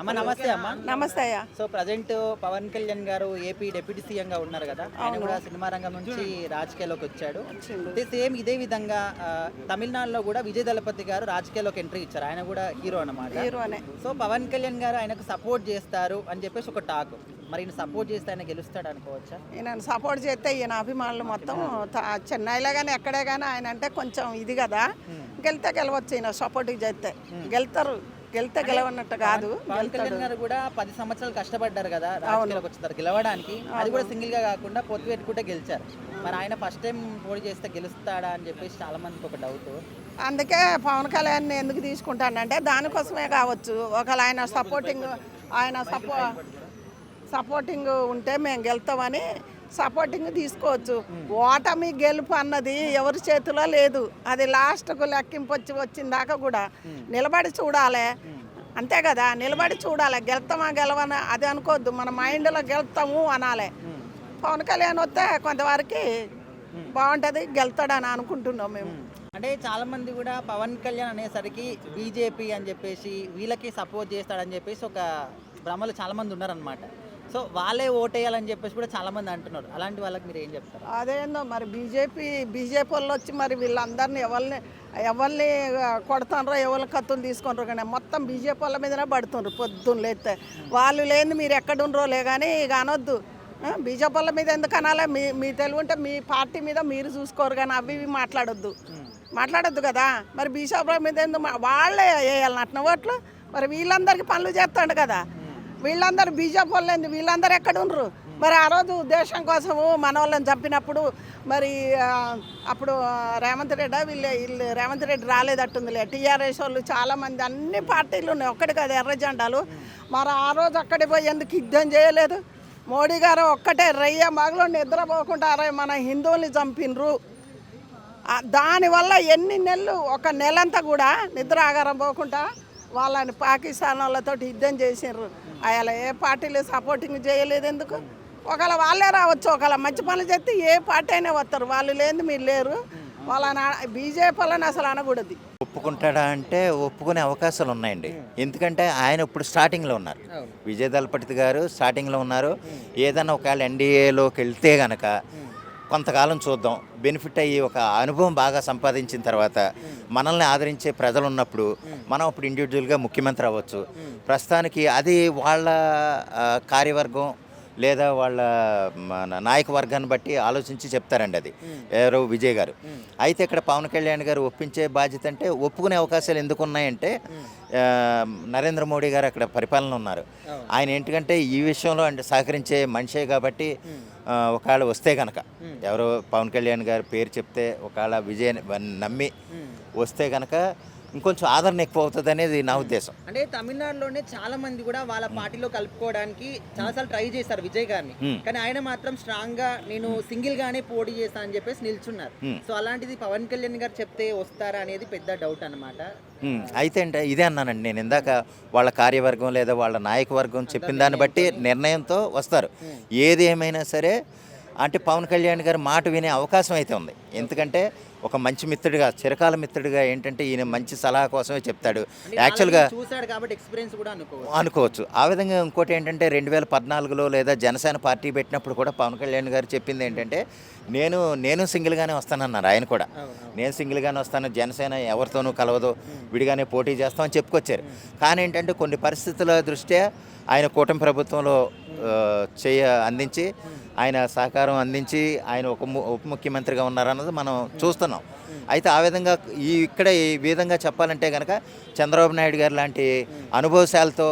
అమ్మ నమస్తే అమ్మ. నమస్తే అయ్యా. సో ప్రజెంట్ పవన్ కళ్యాణ్ గారు ఏపీ డిప్యూటీ సీఎం గా ఉన్నారు కదా, ఆయన కూడా సినిమా రంగం నుంచి రాజకీయాల్లోకి వచ్చాడు. సేమ్ ఇదే విధంగా తమిళనాడులో కూడా విజయ్ దళపతి గారు రాజకీయాల్లోకి ఎంట్రీ ఇచ్చారు. ఆయన కూడా హీరో అన్నమాట. సో పవన్ కళ్యాణ్ గారు ఆయనకు సపోర్ట్ చేస్తారు అని చెప్పేసి ఒక టాక్. మరి ఈయన సపోర్ట్ చేస్తే ఆయన గెలుస్తాడు అనుకోవచ్చా? ఈయన సపోర్ట్ చేస్తే ఈయన అభిమానులు మొత్తం చెన్నైలో కానీ ఎక్కడే కానీ ఆయన అంటే కొంచెం ఇది కదా, గెలవచ్చు. ఈయన సపోర్ట్ చేస్తే గెలితే గెలవన్నట్టు కాదు. పవన్ కళ్యాణ్ గారు కూడా 10 సంవత్సరాలు కష్టపడ్డారు కదా రాజకీయాలకు వచ్చేసరికి గెలవడానికి. అది కూడా సింగిల్ గా కాకుండా పొత్తు పెట్టుకుంటే గెలిచారు. మరి ఆయన ఫస్ట్ టైం పోటీ చేస్తే గెలుస్తాడా అని చెప్పేసి చాలా మందికి ఒక డౌట్. అందుకే పవన్ కళ్యాణ్ ఎందుకు తీసుకుంటానంటే దానికోసమే కావచ్చు. ఒకవేళ ఆయన సపోర్టింగ్ ఉంటే మేము గెలుతామని సపోర్టింగ్ తీసుకోవచ్చు. ఓటమి గెలుపు అన్నది ఎవరి చేతిలో లేదు. అది లాస్ట్కు లెక్కింపు వచ్చిన దాకా కూడా నిలబడి చూడాలి. అంతే కదా, నిలబడి చూడాలి. గెలుతామా గెలవని అది అనుకోవద్దు. మన మైండ్లో గెలుతాము అనాలి. పవన్ కళ్యాణ్ వస్తే కొంతవరకు బాగుంటుంది, గెలుతాడని అనుకుంటున్నాం మేము. అంటే చాలా మంది కూడా పవన్ కళ్యాణ్ అనేసరికి బీజేపీ అని చెప్పేసి వీళ్ళకి సపోర్ట్ చేస్తాడని చెప్పేసి ఒక భ్రమలు చాలా మంది ఉన్నారనమాట. సో వాళ్ళే ఓటేయాలని చెప్పేసి కూడా చాలా మంది అంటున్నారు. అలాంటి వాళ్ళకి మీరు ఏం చెప్తారు? అదేందో మరి బీజేపీ వాళ్ళు వచ్చి మరి వీళ్ళందరినీ ఎవరిని కొడుతుండ్రో ఎవరి కత్తులు తీసుకుంటారు కానీ మొత్తం బీజేపీ వాళ్ళ మీదనే పడుతుండ్రు పొద్దున్న లేస్తే. వాళ్ళు లేని మీరు ఎక్కడుండ్రోలే కానీ ఇక అనొద్దు. బీజేపీ వాళ్ళ మీద ఎందుకు అనాలి? మీ తెలుగు ఉంటే మీ పార్టీ మీద మీరు చూసుకోరు కానీ అవి ఇవి మాట్లాడొద్దు కదా. మరి బీజేపీ మీద ఎందుకు వాళ్ళే వేయాలి అట్న ఓట్లు? మరి వీళ్ళందరికీ పనులు చేస్తాడు కదా. వీళ్ళందరూ బీజేపీ వాళ్ళు వీళ్ళందరూ ఎక్కడ ఉండరు? మరి ఆ రోజు దేశం కోసము మన వాళ్ళని చంపినప్పుడు మరి అప్పుడు రేవంత్ రెడ్డి రాలేదట్టుందిలే. టీఆర్ఎస్ వాళ్ళు చాలామంది అన్ని పార్టీలు ఉన్నాయి, ఒక్కటి కదా ఎర్ర జెండాలు. మరి ఆ రోజు అక్కడికి పోయి ఎందుకు యుద్ధం చేయలేదు? మోడీ గారు ఒక్కటే రయ్య మగలో నిద్రపోకుండా మన హిందువుల్ని చంపినరు. దానివల్ల ఎన్ని నెలలు, ఒక నెలంతా కూడా నిద్ర ఆగారం పోకుండా వాళ్ళని పాకిస్తాన్ వాళ్ళతో యుద్ధం చేసినారు. అలా ఏ పార్టీలు సపోర్టింగ్ చేయలేదు ఎందుకు? ఒకవేళ వాళ్ళే రావచ్చు, ఒకవేళ మంచి పనులు చేస్తే ఏ పార్టీ అయినా వస్తారు. వాళ్ళు లేని మీరు లేరు. వాళ్ళని బీజేపీ వాళ్ళని అసలు అనకూడదు. ఒప్పుకుంటాడా అంటే ఒప్పుకునే అవకాశాలు ఉన్నాయండి. ఎందుకంటే ఆయన ఇప్పుడు స్టార్టింగ్లో ఉన్నారు. విజయ్ దళపతి గారు స్టార్టింగ్లో ఉన్నారు. ఏదైనా ఒకవేళ ఎన్డీఏలోకి వెళ్తే కనుక కొంతకాలం చూద్దాం. బెనిఫిట్ అయ్యి ఒక అనుభవం బాగా సంపాదించిన తర్వాత మనల్ని ఆదరించే ప్రజలు ఉన్నప్పుడు మనం ఇప్పుడు ఇండివిజువల్గా ముఖ్యమంత్రి అవ్వచ్చు. ప్రస్తుతానికి అది వాళ్ళ కార్యవర్గం లేదా వాళ్ళ నాయక వర్గాన్ని బట్టి ఆలోచించి చెప్తారండి. అది ఎవరో విజయ్ గారు. అయితే ఇక్కడ పవన్ కళ్యాణ్ గారు ఒప్పించే బాధ్యత అంటే ఒప్పుకునే అవకాశాలు ఎందుకు ఉన్నాయంటే నరేంద్ర మోడీ గారు అక్కడ పరిపాలన ఉన్నారు. ఆయన ఏంటంటే ఈ విషయంలో అంటే సహకరించే మనిషే కాబట్టి ఒకవేళ వస్తే కనుక ఎవరో పవన్ కళ్యాణ్ గారి పేరు చెప్తే ఒకవేళ విజయ్ నమ్మి వస్తే కనుక ఇంకొంచెం ఆదరణ ఎక్కువ అవుతుంది అనేది నా ఉద్దేశం. అంటే తమిళనాడులోనే చాలా మంది కూడా వాళ్ళ పార్టీలో కలుపుకోవడానికి చాలాసార్లు ట్రై చేశారు విజయ్ గారిని, కానీ ఆయన మాత్రం స్ట్రాంగ్ గా నేను సింగిల్ గానే పోటీ చేస్తా అని చెప్పేసి నిల్చున్నారు. సో అలాంటిది పవన్ కళ్యాణ్ గారు చెప్తే వస్తారా అనేది పెద్ద డౌట్ అనమాట. అయితే అంటే ఇదే అన్నానండి నేను ఇందాక, వాళ్ళ కార్యవర్గం లేదా వాళ్ళ నాయక వర్గం చెప్పిన దాన్ని బట్టి నిర్ణయంతో వస్తారు. ఏది ఏమైనా సరే అంటే పవన్ కళ్యాణ్ గారి మాట వినే అవకాశం అయితే ఉంది. ఎందుకంటే ఒక మంచి మిత్రుడిగా, చిరకాల మిత్రుడిగా ఏంటంటే ఈయన మంచి సలహా కోసమే చెప్తాడు. యాక్చువల్గా చూశాడు కాబట్టి ఎక్స్పీరియన్స్ కూడా అనుకోవచ్చు. ఆ విధంగా ఇంకోటి ఏంటంటే 2014లో లేదా జనసేన పార్టీ పెట్టినప్పుడు కూడా పవన్ కళ్యాణ్ గారు చెప్పింది ఏంటంటే నేను సింగిల్గానే వస్తానన్నారు. ఆయన కూడా నేను సింగిల్గానే వస్తాను, జనసేన ఎవరితోనూ కలవదు, విడిగానే పోటీ చేస్తామని చెప్పుకొచ్చారు. కానీ ఏంటంటే కొన్ని పరిస్థితుల దృష్ట్యా ఆయన కూటమి ప్రభుత్వంలో అందించి ఆయన సహకారం అందించి ఆయన ఉప ముఖ్యమంత్రిగా ఉన్నారన్నది మనం చూస్తున్నాం. అయితే ఆ విధంగా ఇక్కడ ఈ విధంగా చెప్పాలంటే కనుక చంద్రబాబు నాయుడు గారు లాంటి అనుభవశాలతో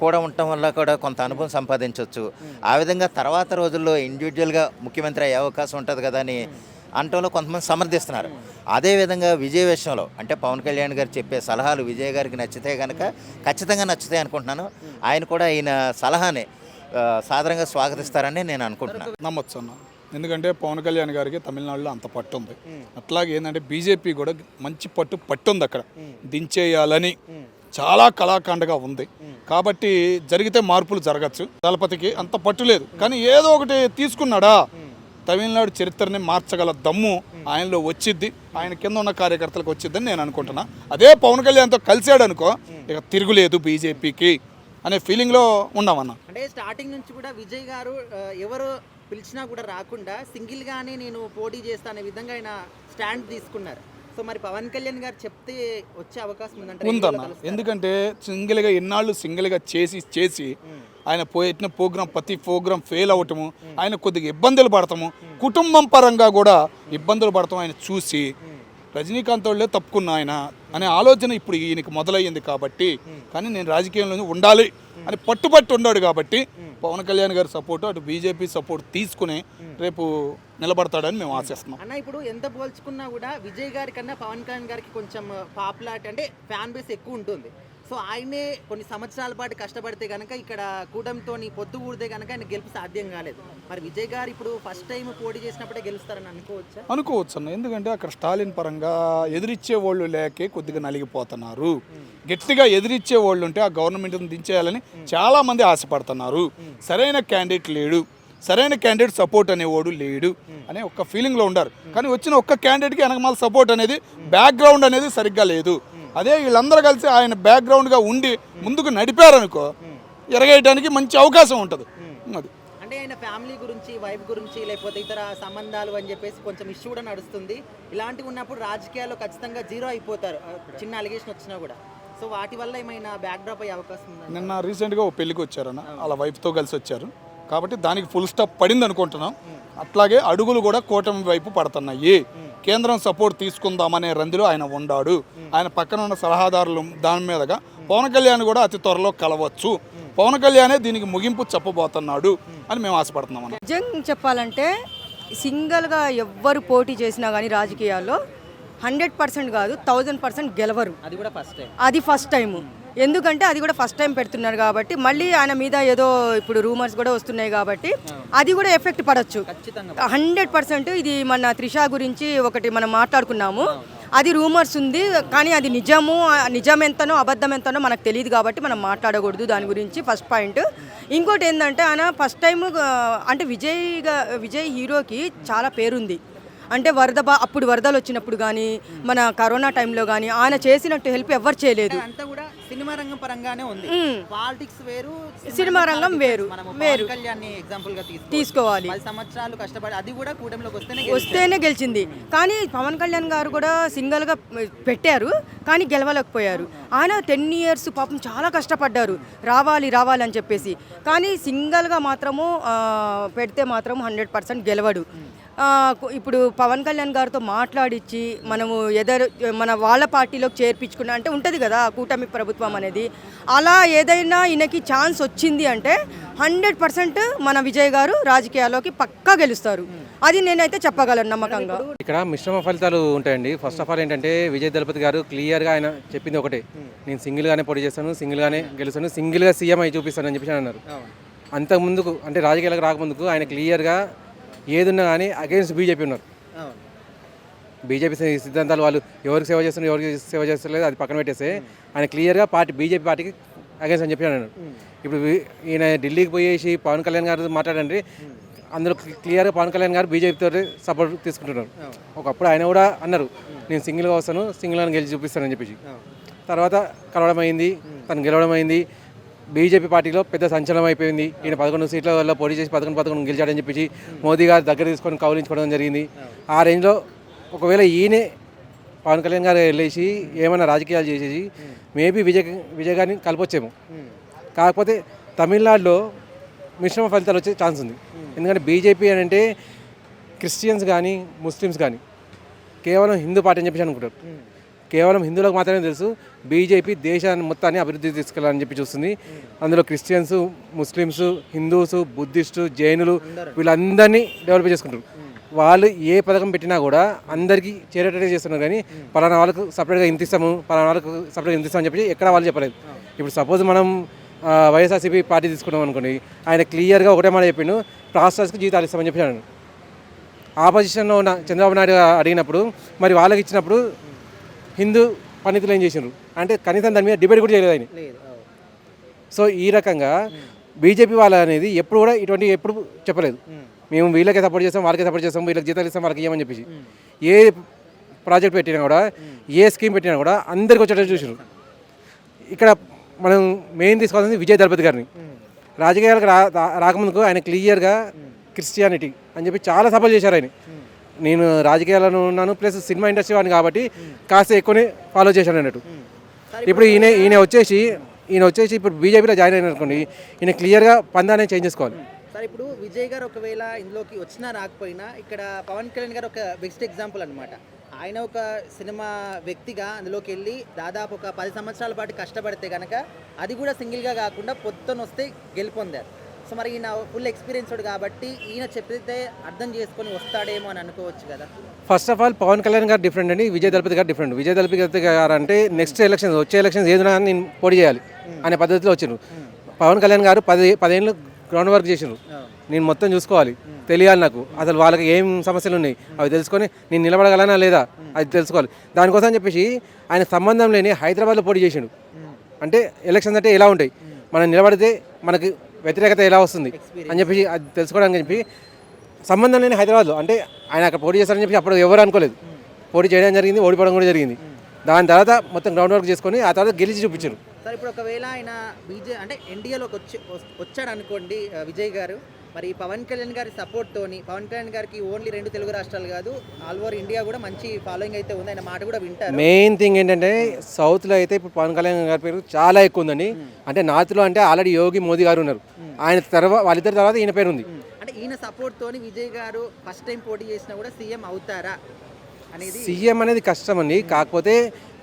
కూడా ఉండటం వల్ల కూడా కొంత అనుభవం సంపాదించవచ్చు. ఆ విధంగా తర్వాత రోజుల్లో ఇండివిజువల్గా ముఖ్యమంత్రి అయ్యే అవకాశం ఉంటుంది కదా అని అంటంలో కొంతమంది సమర్థిస్తున్నారు. అదేవిధంగా విజయ్ విషయంలో అంటే పవన్ కళ్యాణ్ గారు చెప్పే సలహాలు విజయ్ గారికి నచ్చితే కనుక ఖచ్చితంగా నచ్చుతాయి అనుకుంటున్నాను. ఆయన కూడా ఈయన సలహాని సాధారణంగా స్వాగతిస్తారని నేను అనుకుంటున్నాను. నమ్మొచ్చు అన్న. ఎందుకంటే పవన్ కళ్యాణ్ గారికి తమిళనాడులో అంత పట్టు ఉంది. అట్లాగే ఏంటంటే బీజేపీ కూడా మంచి పట్టు ఉంది. అక్కడ దించేయాలని చాలా కళాఖండగా ఉంది. కాబట్టి జరిగితే మార్పులు జరగచ్చు. దళపతికి అంత పట్టు లేదు, కానీ ఏదో ఒకటి తీసుకున్నాడా తమిళనాడు చరిత్రని మార్చగల దమ్ము ఆయనలో వచ్చిద్ది, ఆయన కింద ఉన్న కార్యకర్తలకు వచ్చిద్దని నేను అనుకుంటున్నా. అదే పవన్ కళ్యాణ్తో కలిసాడు అనుకో ఇక తిరుగులేదు బీజేపీకి. అనే ఫీలింగ్లో ఉన్నామన్న. అంటే స్టార్టింగ్ నుంచి కూడా విజయ్ గారు ఎవరు పిలిచినా కూడా రాకుండా సింగిల్గానే నేను పోటీ చేస్తా అనే విధంగా ఆయన స్టాండ్ తీసుకున్నారు. సో మరి పవన్ కళ్యాణ్ గారు చెప్తే వచ్చే అవకాశం ఉందన్న. ఎందుకంటే సింగిల్గా ఎన్నాళ్ళు సింగిల్గా చేసి ఆయన పోయిన ప్రోగ్రాం ప్రతి ప్రోగ్రాం ఫెయిల్ అవ్వటము, ఆయన కొద్దిగా ఇబ్బందులు పడతాము, కుటుంబం పరంగా కూడా ఇబ్బందులు పడతాం ఆయన చూసి రజనీకాంత్ వాళ్ళే తప్పుకున్న ఆయన అనే ఆలోచన ఇప్పుడు ఈయనకి మొదలయ్యింది. కాబట్టి కానీ నేను రాజకీయంలో ఉండాలి అని పట్టుబట్టి ఉన్నాడు కాబట్టి పవన్ కళ్యాణ్ గారి సపోర్టు అటు బీజేపీ సపోర్ట్ తీసుకుని రేపు నిలబడతాడని మేము ఆశిస్తున్నాం. అన్న ఇప్పుడు ఎంత పోల్చుకున్నా కూడా విజయ్ గారి కన్నా పవన్ కళ్యాణ్ గారికి కొంచెం పాపులారిటీ అంటే ఫ్యాన్ బేస్ ఎక్కువ ఉంటుంది. సో ఆయనే కొన్ని సంవత్సరాల పాటు కష్టపడితే కనుక ఇక్కడ కూటమితో పొద్దు ఊడితే కనుక ఆయన గెలుపు సాధ్యం కాలేదు. మరి విజయ్ గారు ఇప్పుడు ఫస్ట్ టైం పోటీ చేసినప్పుడే గెలుస్తారని అనుకోవచ్చు అన్న. ఎందుకంటే అక్కడ స్టాలిన్ పరంగా ఎదిరిచ్చే వాళ్ళు లేకే కొద్దిగా నలిగిపోతున్నారు. గట్టిగా ఎదిరిచ్చే వాళ్ళు ఉంటే ఆ గవర్నమెంట్ని దించేయాలని చాలామంది ఆశపడుతున్నారు. సరైన క్యాండిడేట్ లేడు, సరైన క్యాండిడేట్ సపోర్ట్ అనేవాడు లేడు అనే ఒక్క ఫీలింగ్లో ఉన్నారు. కానీ వచ్చిన ఒక్క క్యాండిడేట్కి వెనకమాల సపోర్ట్ అనేది బ్యాక్గ్రౌండ్ అనేది సరిగ్గా లేదు. అదే వీళ్ళందరూ కలిసి ఆయన బ్యాక్గ్రౌండ్గా ఉండి ముందుకు నడిపారనుకో ఎరగేయడానికి మంచి అవకాశం ఉంటుంది. అది అంటే ఆయన ఫ్యామిలీ గురించి, వైఫ్ గురించి, లేకపోతే ఇతర సంబంధాలు అని చెప్పేసి కొంచెం ఇష్యూ కూడా నడుస్తుంది. ఇలాంటివి ఉన్నప్పుడు రాజకీయాల్లో ఖచ్చితంగా జీరో అయిపోతారు చిన్న అలిగేషన్ వచ్చినా కూడా. సో వాటి వల్ల ఏమైనా బ్యాక్ డ్రాప్ అయ్యే అవకాశం ఉందా? నిన్న రీసెంట్గా ఓ పెళ్ళికి వచ్చారన్న, అలా వైఫ్తో కలిసి వచ్చారు కాబట్టి దానికి ఫుల్ స్టాప్ పడింది అనుకుంటున్నాం. అట్లాగే అడుగులు కూడా కూటమి వైపు పడుతున్నాయి. కేంద్రం సపోర్ట్ తీసుకుందామనే రందిలో ఆయన ఉన్నాడు. ఆయన పక్కన ఉన్న సలహాదారులు దాని మీదగా పవన్ కళ్యాణ్ కూడా అతి త్వరలో కలవచ్చు. పవన్ కళ్యాణే దీనికి ముగింపు చెప్పబోతున్నాడు అని మేము ఆశపడుతున్నాం. నిజంగా చెప్పాలంటే సింగిల్గా ఎవ్వరు పోటీ చేసినా కానీ రాజకీయాల్లో 100% కాదు 1000% గెలవరు. అది ఫస్ట్ టైం. ఎందుకంటే అది కూడా ఫస్ట్ టైం పెడుతున్నారు కాబట్టి మళ్ళీ ఆయన మీద ఏదో ఇప్పుడు రూమర్స్ కూడా వస్తున్నాయి కాబట్టి అది కూడా ఎఫెక్ట్ పడవచ్చు 100%. ఇది మన త్రిష గురించి ఒకటి మనం మాట్లాడుకున్నాము, అది రూమర్స్ ఉంది కానీ అది నిజం ఎంతనో అబద్ధం ఎంతనో మనకు తెలియదు కాబట్టి మనం మాట్లాడకూడదు దాని గురించి. First point. ఇంకోటి ఏంటంటే ఆయన ఫస్ట్ టైం అంటే విజయ్ హీరోకి చాలా పేరుంది. అంటే అప్పుడు వరదలు వచ్చినప్పుడు కానీ మన కరోనా టైంలో కానీ ఆయన చేసినట్టు హెల్ప్ ఎవరు చేయలేదు. సినిమా రంగం పరంగానే ఉంది, పాలిటిక్స్ వేరు, సినిమా రంగం వేరు తీసుకోవాలి. 10 సంవత్సరాలు కష్టపడి అది కూడా కూటమిలోకి వస్తేనే గెలిచింది. కానీ పవన్ కళ్యాణ్ గారు కూడా సింగిల్గా పెట్టారు కానీ గెలవలేకపోయారు. ఆయన 10 years పాపం చాలా కష్టపడ్డారు రావాలి అని చెప్పేసి. కానీ సింగిల్గా మాత్రము పెడితే మాత్రం 100% గెలవడు. ఇప్పుడు పవన్ కళ్యాణ్ గారితో మాట్లాడించి మనము మన వాళ్ళ పార్టీలోకి చేర్పించుకున్నా అంటే ఉంటుంది కదా కూటమి ప్రభుత్వం అనేది. అలా ఏదైనా ఈయనకి ఛాన్స్ వచ్చింది అంటే 100% మన విజయ్ గారు రాజకీయాల్లోకి పక్కా గెలుస్తారు. అది నేనైతే చెప్పగలను నమ్మకంగా. ఇక్కడ మిశ్రమ ఫలితాలు ఉంటాయండి. ఫస్ట్ ఆఫ్ ఆల్ ఏంటంటే విజయ్ దళపతి గారు క్లియర్గా ఆయన చెప్పింది ఒకటే, నేను సింగిల్గానే పోటీ చేస్తాను, సింగిల్గానే గెలుస్తాను, సింగిల్గా సీఎం అయి చూపిస్తాను అని చెప్పేసి అన్నారు. అంతకుముందుకు అంటే రాజకీయాలకు రాకముందుకు ఆయన క్లియర్గా ఏదున్నా కానీ అగెన్స్ట్ బీజేపీ ఉన్నారు. బీజేపీ సిద్ధాంతాలు వాళ్ళు ఎవరికి సేవ చేస్తున్నారు ఎవరికి సేవ చేస్తలేదు అది పక్కన పెట్టేస్తే ఆయన క్లియర్గా బీజేపీ పార్టీకి అగెన్స్ట్ అని చెప్పి అన్నాడు. ఇప్పుడు ఈయన ఢిల్లీకి పోయేసి పవన్ కళ్యాణ్ గారు మాట్లాడండి, అందులో క్లియర్గా పవన్ కళ్యాణ్ గారు బీజేపీతో సపోర్ట్ తీసుకుంటున్నారు. ఒకప్పుడు ఆయన కూడా అన్నారు నేను సింగిల్గా వస్తాను, సింగిల్గా గెలిచి చూపిస్తానని చెప్పేసి. తర్వాత కలవడం అయింది, తను గెలవడం అయింది. బీజేపీ పార్టీలో పెద్ద సంచలనం అయిపోయింది. ఈయన 11 సీట్ల వల్ల పోటీ చేసి 11 గెలిచాడని చెప్పేసి మోదీ గారు దగ్గర తీసుకొని కౌలించుకోవడం జరిగింది. ఆ రేంజ్లో ఒకవేళ ఈయనే పవన్ కళ్యాణ్ గారు వెళ్ళేసి ఏమైనా రాజకీయాలు చేసేసి మేబీ విజయ్ గారిని కలపొచ్చేమో. కాకపోతే తమిళనాడులో మిశ్రమ ఫలితాలు వచ్చే ఛాన్స్ ఉంది. ఎందుకంటే బీజేపీ అని అంటే క్రిస్టియన్స్ కానీ ముస్లిమ్స్ కానీ కేవలం హిందూ పార్టీ అని చెప్పేసి అనుకుంటారు. కేవలం హిందువులకు మాత్రమే తెలుసు. బీజేపీ దేశాన్ని మొత్తాన్ని అభివృద్ధి తీసుకెళ్ళాలని చెప్పి చూస్తుంది. అందులో క్రిస్టియన్స్, ముస్లిమ్స్, హిందూస్, బుద్ధిస్టు, జైనులు వీళ్ళందరినీ డెవలప్ చేసుకుంటారు. వాళ్ళు ఏ పథకం పెట్టినా కూడా అందరికీ చేరేటట్టే చేస్తున్నారు. కానీ పలానా వాళ్ళకు సపరేట్గా ఇంత ఇస్తాము, పలానా వాళ్ళకు సపరేట్గా ఇంత ఇస్తామని చెప్పి ఎక్కడ వాళ్ళు చెప్పలేదు. ఇప్పుడు సపోజ్ మనం వైఎస్ఆర్సీపీ పార్టీ తీసుకున్నాం అనుకోండి, ఆయన క్లియర్గా ఒకటే మాట చెప్పిండు, రాష్ట్రాలకు జీతాలు ఇస్తామని చెప్పి అన్నాడు. ఆపోజిషన్లో ఉన్న చంద్రబాబు నాయుడు అడిగినప్పుడు మరి వాళ్ళకి ఇచ్చినప్పుడు హిందూ పండితులు ఏం చేసినారు అంటే కనీసం దాని మీద డిబేట్ కూడా చేయలేదు ఆయన. సో ఈ రకంగా బీజేపీ వాళ్ళ అనేది ఎప్పుడు కూడా ఇటువంటి ఎప్పుడు చెప్పలేదు, మేము వీళ్ళకే సపోర్ట్ చేస్తాం, వాళ్ళకే సపోర్ట్ చేస్తాం, వీళ్ళకి జీతాలు ఇస్తాం, వాళ్ళకి ఇవ్వమని చెప్పేసి. ఏ ప్రాజెక్ట్ పెట్టినా కూడా, ఏ స్కీమ్ పెట్టినా కూడా అందరికి వచ్చేటట్టు చూసారు. ఇక్కడ మనం మెయిన్ తీసుకోవాల్సింది విజయ్ దళపతి గారిని. రాజకీయాలకు రాకముందుకు ఆయన క్లియర్గా క్రిస్టియానిటీ అని చెప్పి చాలా సపోర్ట్ చేశారు ఆయన. నేను రాజకీయాలను ఉన్నాను ప్లస్ సినిమా ఇండస్ట్రీ వాడిని కాబట్టి కాస్త ఎక్కువనే ఫాలో చేశాను అన్నట్టు. ఇప్పుడు ఈయన వచ్చేసి ఇప్పుడు బీజేపీలో జాయిన్ అయిన అనుకోండి, ఈయన క్లియర్గా పందాన్ని చేంజ్ చేసుకోవాలి. సరే, ఇప్పుడు విజయ్ గారు ఒకవేళ ఇందులోకి వచ్చినా రాకపోయినా ఇక్కడ పవన్ కళ్యాణ్ గారు ఒక బెస్ట్ ఎగ్జాంపుల్ అనమాట. ఆయన ఒక సినిమా వ్యక్తిగా అందులోకి వెళ్ళి దాదాపు ఒక 10 సంవత్సరాల పాటు కష్టపడితే కనుక అది కూడా సింగిల్గా కాకుండా పొద్దున వస్తే గెలుపొందారు. సో మరి ఈయన ఫుల్ ఎక్స్పీరియన్స్డ్ కాబట్టి ఈయన చెప్పితే అర్థం చేసుకొని వస్తాడేమో అని అనుకోవచ్చు కదా. First of all Pawan Kalyan గారు డిఫరెంట్ అండి, విజయ్ దళపతి గారు డిఫరెంట్. విజయ్ దళపతి గారు అంటే నెక్స్ట్ ఎలక్షన్స్ వచ్చే ఎలక్షన్స్ ఏదైనా నేను పోటీ చేయాలి అనే పద్ధతిలో వచ్చిండ్రు. పవన్ కళ్యాణ్ గారు 10 ఏళ్ళు గ్రౌండ్ వర్క్ చేసిండ్రు. నేను మొత్తం చూసుకోవాలి, తెలియాలి నాకు అసలు వాళ్ళకి ఏం సమస్యలు ఉన్నాయి అవి తెలుసుకొని నేను నిలబడగలనా లేదా అది తెలుసుకోవాలి. దానికోసం చెప్పేసి ఆయన సంబంధం లేని హైదరాబాద్లో పోటీ చేసిండు. అంటే ఎలక్షన్స్ అంటే ఎలా ఉంటాయి, మనం నిలబడితే మనకి వ్యతిరేకత ఎలా వస్తుంది అని చెప్పి అది తెలుసుకోవడానికి చెప్పి సంబంధం లేని హైదరాబాద్లో అంటే ఆయన అక్కడ పోటీ చేస్తారని చెప్పి అప్పుడు ఎవరు అనుకోలేదు. పోటీ చేయడం జరిగింది, ఓడిపోవడం కూడా జరిగింది. దాని తర్వాత మొత్తం గ్రౌండ్ వర్క్ చేసుకొని ఆ తర్వాత గెలిచి చూపించారు. సార్, ఇప్పుడు ఒకవేళ ఆయన అంటే ఎన్డీఏలోకి వచ్చాడు అనుకోండి విజయ్ గారు, మరి పవన్ కళ్యాణ్ గారి సపోర్ట్తోని, పవన్ కళ్యాణ్ గారికి ఓన్లీ 2 తెలుగు రాష్ట్రాలు కాదు ఆల్ ఓవర్ ఇండియా కూడా మంచి ఫాలోయింగ్ అయితే ఉంది, ఆయన మాట కూడా వింటారు. మెయిన్ థింగ్ ఏంటంటే సౌత్లో అయితే ఇప్పుడు పవన్ కళ్యాణ్ గారి పేరు చాలా ఎక్కువ ఉందండి. అంటే నార్త్లో అంటే ఆల్రెడీ యోగి మోదీ గారు ఉన్నారు, ఆయన తర్వాత వాళ్ళిద్దరి తర్వాత ఈయన పేరు ఉంది. అంటే ఈయన సపోర్ట్తోని విజయ్ గారు ఫస్ట్ టైం పోటీ చేసినా కూడా సీఎం అవుతారా అనేది? సీఎం అనేది కష్టం అండి, కాకపోతే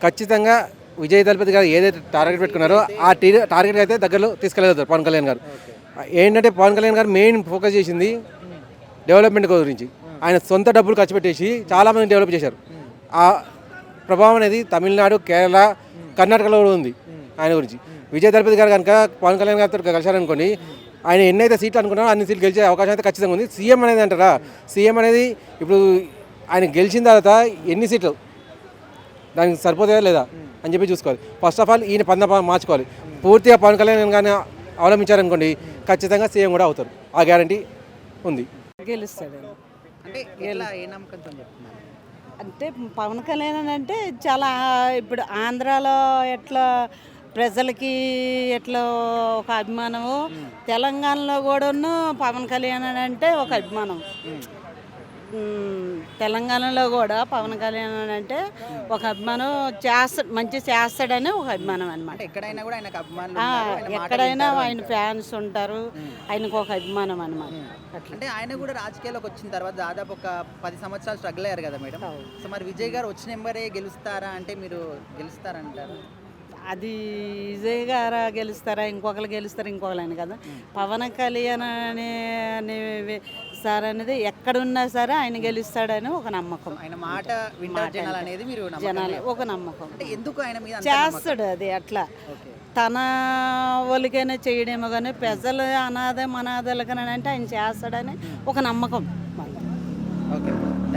ఖచ్చితంగా విజయ్ దళపతి గారు ఏదైతే టార్గెట్ పెట్టుకున్నారో ఆ టార్గెట్ అయితే దగ్గరలో తీసుకెళ్ళగలుగుతారు పవన్ కళ్యాణ్ గారు. ఏంటంటే పవన్ కళ్యాణ్ గారు మెయిన్ ఫోకస్ చేసింది డెవలప్మెంట్ గురించి. ఆయన సొంత డబ్బులు ఖర్చు పెట్టేసి చాలామంది డెవలప్ చేశారు. ఆ ప్రభావం అనేది తమిళనాడు, కేరళ, కర్ణాటకలో కూడా ఉంది ఆయన గురించి. విజయ్ దళపతి గారు కనుక పవన్ కళ్యాణ్ గారితో కలిశారనుకోండి, ఆయన ఎన్నైతే సీట్లు అనుకున్నారో అన్ని సీట్లు గెలిచే అవకాశం అయితే ఖచ్చితంగా ఉంది. సీఎం అనేది అంటారా, సీఎం అనేది ఇప్పుడు ఆయన గెలిచిన తర్వాత ఎన్ని సీట్లు దానికి సరిపోతుందా లేదా అని చెప్పి చూసుకోవాలి. ఫస్ట్ ఆఫ్ ఆల్ ఈయన మార్చుకోవాలి. పూర్తిగా పవన్ కళ్యాణ్ కానీ అవలంబించారనుకోండి ఖచ్చితంగా సీఎం కూడా అవుతారు, ఆ గ్యారంటీ ఉంది. గెలుస్తాడు. అంటే ఎలా ఏ నమ్మకంతో చెప్తున్నారు? అంటే పవన్ కళ్యాణ్ అంటే చాలా ఇప్పుడు ఆంధ్రాలో ఎట్లా ప్రజలకి ఎట్లా ఒక అభిమానము, తెలంగాణలో కూడాను పవన్ కళ్యాణ్ అంటే ఒక అభిమానం. తెలంగాణలో కూడా పవన్ కళ్యాణ్ అంటే ఒక అభిమానం, మంచి చేస్తాడని ఒక అభిమానం అనమాట. ఎక్కడైనా కూడా ఆయనకు అభిమానులు ఎక్కడైనా ఆయన ఫ్యాన్స్ ఉంటారు, ఆయనకు ఒక అభిమానం అనమాట. అంటే ఆయన కూడా రాజకీయాల్లోకి వచ్చిన తర్వాత దాదాపు ఒక 10 సంవత్సరాలు స్ట్రగుల్ అయ్యారు కదా మేడం. సో మరి విజయ్ గారు వచ్చిన నెంబరే గెలుస్తారా అంటే మీరు గెలుస్తారంటారు? అది విజయ్ గారు గెలుస్తారా, ఇంకొకరు గెలుస్తారా, ఇంకొకరు కదా. పవన్ కళ్యాణ్ అనే సార్ అనేది ఎక్కడున్నా సరే ఆయన గెలుస్తాడని ఒక నమ్మకం. ఆయన మాట వింటారు జనాలు అనేది మీరు జనాలు ఒక నమ్మకం. అంటే ఎందుకు ఆయన మీద చేస్తాడు అది అట్లా తన వాళ్ళకైనా చేయడేమో కానీ ప్రజలు అనాథ మనాథలకనంటే ఆయన చేస్తాడని ఒక నమ్మకం. ఓకే.